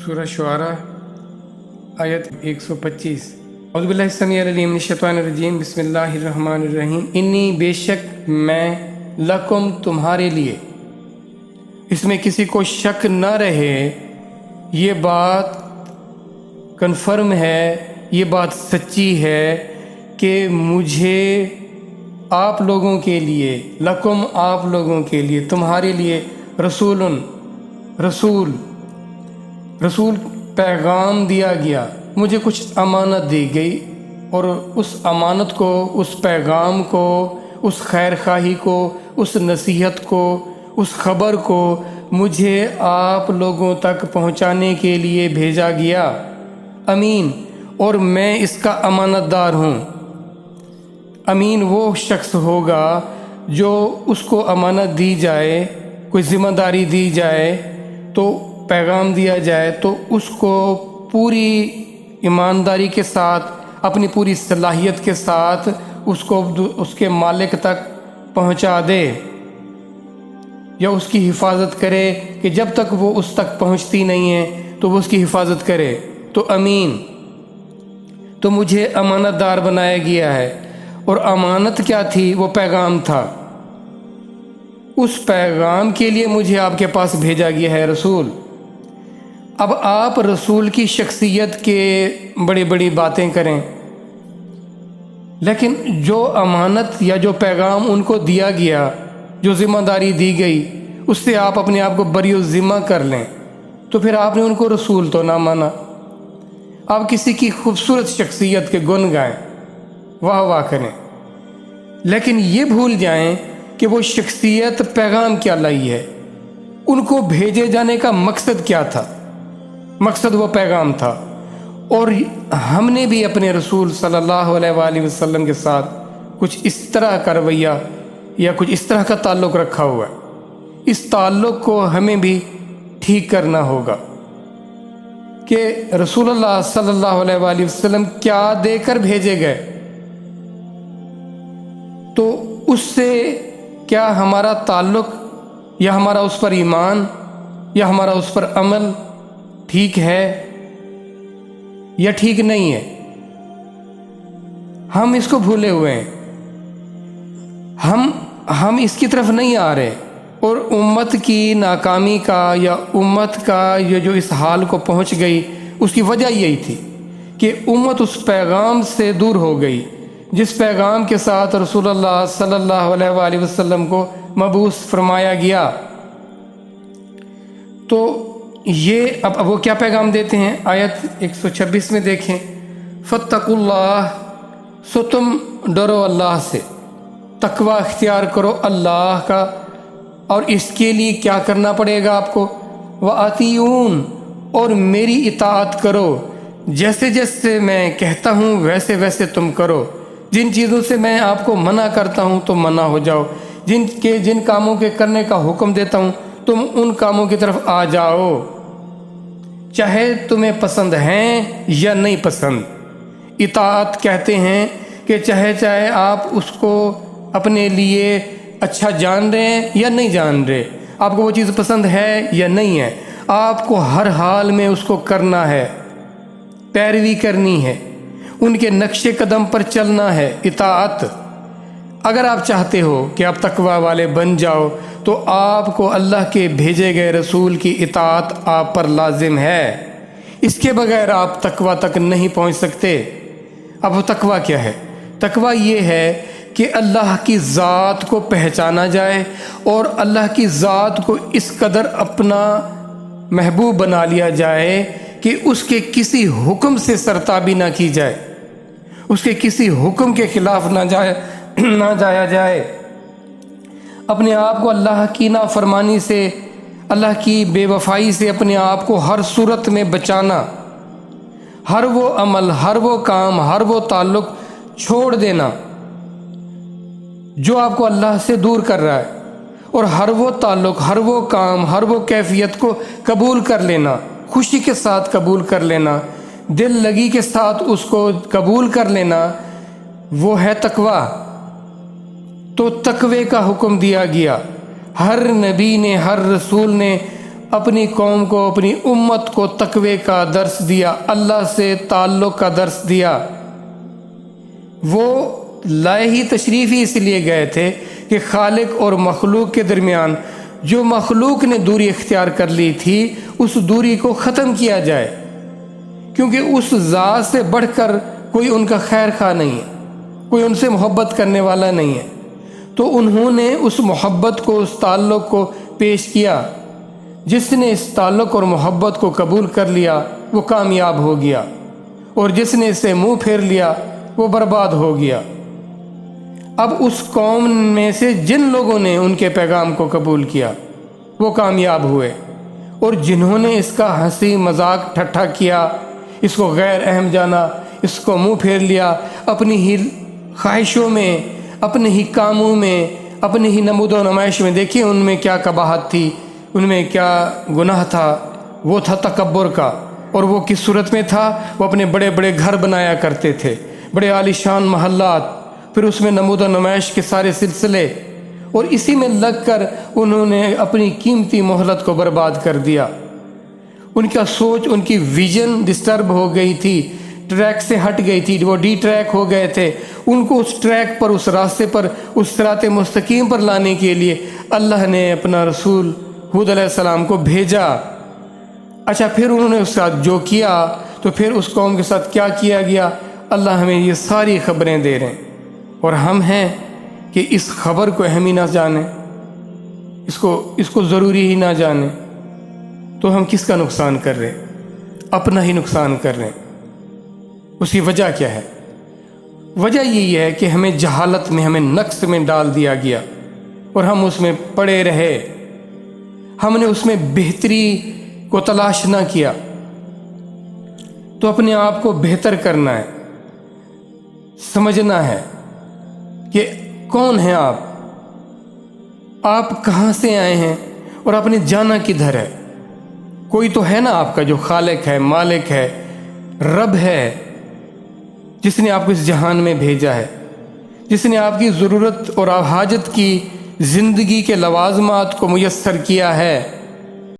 सूरह शुआरा आयत 125। औज़ुबिल्लाहि समीउल अलीम मिनश शैतानिर रजीम बिस्मिल्लाहिर रहमानिर रहीम। इन्नी बेशक मैं लकुम तुम्हारे लिए, इसमें किसी को शक न रहे, ये बात कन्फर्म है, ये बात सच्ची है कि मुझे आप लोगों के लिए, लकुम आप लोगों के लिए, तुम्हारे लिए रसूल पैगाम दिया गया, मुझे कुछ अमानत दी गई और उस अमानत को, उस पैगाम को, उस खैर खाही को, उस नसीहत को, उस खबर को मुझे आप लोगों तक पहुंचाने के लिए भेजा गया। अमीन, और मैं इसका अमानतदार हूँ। अमीन वो शख्स होगा जो उसको अमानत दी जाए, कोई ज़िम्मेदारी दी जाए, तो पैगाम दिया जाए तो उसको पूरी ईमानदारी के साथ, अपनी पूरी सलाहियत के साथ उसको उसके मालिक तक पहुंचा दे या उसकी हिफाजत करे कि जब तक वो उस तक पहुंचती नहीं है तो वो उसकी हिफाजत करे। तो अमीन, तो मुझे अमानतदार बनाया गया है। और अमानत क्या थी? वो पैगाम था। उस पैगाम के लिए मुझे आपके पास भेजा गया है रसूल। अब आप रसूल की शख्सियत के बड़ी बड़ी बातें करें, लेकिन जो अमानत या जो पैगाम उनको दिया गया, जो ज़िम्मेदारी दी गई, उससे आप अपने आप को बरी ज़िम्मा कर लें, तो फिर आपने उनको रसूल तो ना माना। आप किसी की खूबसूरत शख्सियत के गुण गाएं, वाह वाह करें, लेकिन ये भूल जाएं कि वो शख्सियत पैगाम क्या लाई है, उनको भेजे जाने का मकसद क्या था। मकसद वो पैगाम था। और हमने भी अपने रसूल सल्लल्लाहु अलैहि वसल्लम के साथ कुछ इस तरह का रवैया या कुछ इस तरह का ताल्लुक़ रखा हुआ है। इस ताल्लुक़ को हमें भी ठीक करना होगा कि रसूलुल्लाह सल्लल्लाहु अलैहि वसल्लम क्या देकर भेजे गए, तो उससे क्या हमारा ताल्लुक़ या हमारा उस पर ईमान या हमारा उस पर अमल ठीक है या ठीक नहीं है। हम इसको भूले हुए हैं, हम इसकी तरफ नहीं आ रहे। और उम्मत की नाकामी का या उम्मत का ये जो इस हाल को पहुंच गई, उसकी वजह यही थी कि उम्मत उस पैगाम से दूर हो गई जिस पैगाम के साथ रसूलुल्लाह सल्लल्लाहु अलैहि वसल्लम को मबूस फरमाया गया। तो ये अब वो क्या पैगाम देते हैं? आयत 126 में देखें, फत्तकुल्लाह, सो तुम डरो अल्लाह से, तकवा इख्तियार करो अल्लाह का। और इसके लिए क्या करना पड़ेगा आपको? व अतीऊन, और मेरी इताअत करो, जैसे जैसे मैं कहता हूँ वैसे वैसे तुम करो। जिन चीज़ों से मैं आपको मना करता हूँ तो मना हो जाओ, जिन कामों के करने का हुक्म देता हूँ तुम उन कामों की तरफ आ जाओ, चाहे तुम्हें पसंद हैं या नहीं पसंद। इताअत कहते हैं कि चाहे आप उसको अपने लिए अच्छा जान रहे हैं या नहीं जान रहे, आपको वो चीज़ पसंद है या नहीं है, आपको हर हाल में उसको करना है, पैरवी करनी है, उनके नक्शे कदम पर चलना है। इताअत, अगर आप चाहते हो कि आप तकवा वाले बन जाओ तो आपको अल्लाह के भेजे गए रसूल की इताअत आप पर लाजिम है। इसके बगैर आप तकवा तक नहीं पहुंच सकते। अब वो तकवा क्या है? तकवा ये है कि अल्लाह की ज़ात को पहचाना जाए और अल्लाह की ज़ात को इस कदर अपना महबूब बना लिया जाए कि उसके किसी हुक्म से सरताबी ना की जाए, उसके किसी हुक्म के खिलाफ ना जाया जाए। अपने आप को अल्लाह की नाफरमानी से, अल्लाह की बेवफाई से अपने आप को हर सूरत में बचाना, हर वो अमल, हर वो काम, हर वो ताल्लुक़ छोड़ देना जो आपको अल्लाह से दूर कर रहा है, और हर वो ताल्लुक़, हर वो काम, हर वो कैफियत को कबूल कर लेना, खुशी के साथ कबूल कर लेना, दिल लगी के साथ उसको कबूल कर लेना, वो है तकवा। तो तकवे का हुक्म दिया गया। हर नबी ने, हर रसूल ने اپنی قوم کو، اپنی امت کو تقوی کا درس دیا، اللہ سے تعلق کا درس دیا۔ وہ لائے ہی تشریف ہی اس لیے گئے تھے کہ خالق اور مخلوق کے درمیان جو مخلوق نے دوری اختیار کر لی تھی اس دوری کو ختم کیا جائے، کیونکہ اس ذات سے بڑھ کر کوئی ان کا خیر خواہ نہیں ہے، کوئی ان سے محبت کرنے والا نہیں ہے۔ تو انہوں نے اس محبت کو، اس تعلق کو پیش کیا۔ جس نے اس تعلق اور محبت کو قبول کر لیا وہ کامیاب ہو گیا، اور جس نے اسے منہ پھیر لیا وہ برباد ہو گیا۔ اب اس قوم میں سے جن لوگوں نے ان کے پیغام کو قبول کیا وہ کامیاب ہوئے، اور جنہوں نے اس کا ہنسی مذاق ٹھٹھا کیا، اس کو غیر اہم جانا، اس کو منہ پھیر لیا، اپنی ہی خواہشوں میں، اپنے ہی کاموں میں، اپنی ہی نمود و نمائش میں، دیکھیں ان میں کیا قباحت تھی، ان میں کیا گناہ تھا۔ وہ تھا تکبر کا، اور وہ کس صورت میں تھا؟ وہ اپنے بڑے بڑے گھر بنایا کرتے تھے، بڑے عالیشان محلات، پھر اس میں نمود و نمائش کے سارے سلسلے، اور اسی میں لگ کر انہوں نے اپنی قیمتی مہلت کو برباد کر دیا۔ ان کا سوچ، ان کی ویژن ڈسٹرب ہو گئی تھی، ٹریک سے ہٹ گئی تھی، وہ ڈی ٹریک ہو گئے تھے۔ ان کو اس ٹریک پر، اس راستے پر، اس صراط مستقیم پر لانے کے لیے اللہ نے اپنا رسول ہود علیہ السلام کو بھیجا۔ اچھا، پھر انہوں نے اس ساتھ جو کیا تو پھر اس قوم کے ساتھ کیا کیا گیا؟ اللہ ہمیں یہ ساری خبریں دے رہے ہیں، اور ہم ہیں کہ اس خبر کو اہم ہی نہ جانیں، اس کو ضروری ہی نہ جانیں، تو ہم کس کا نقصان کر رہے ہیں؟ اپنا ہی نقصان کر رہے ہیں۔ اس کی وجہ کیا ہے؟ وجہ یہی ہے کہ ہمیں جہالت میں، ہمیں نقص میں ڈال دیا گیا، اور ہم اس میں پڑے رہے۔ ہم نے اس میں بہتری کو تلاش نہ کیا۔ تو اپنے آپ کو بہتر کرنا ہے، سمجھنا ہے کہ کون ہیں آپ کہاں سے آئے ہیں، اور آپ نے جانا کدھر ہے۔ کوئی تو ہے نا آپ کا جو خالق ہے، مالک ہے، رب ہے، جس نے آپ کو اس جہان میں بھیجا ہے، جس نے آپ کی ضرورت اور حاجت کی زندگی کے لوازمات کو میسر کیا ہے۔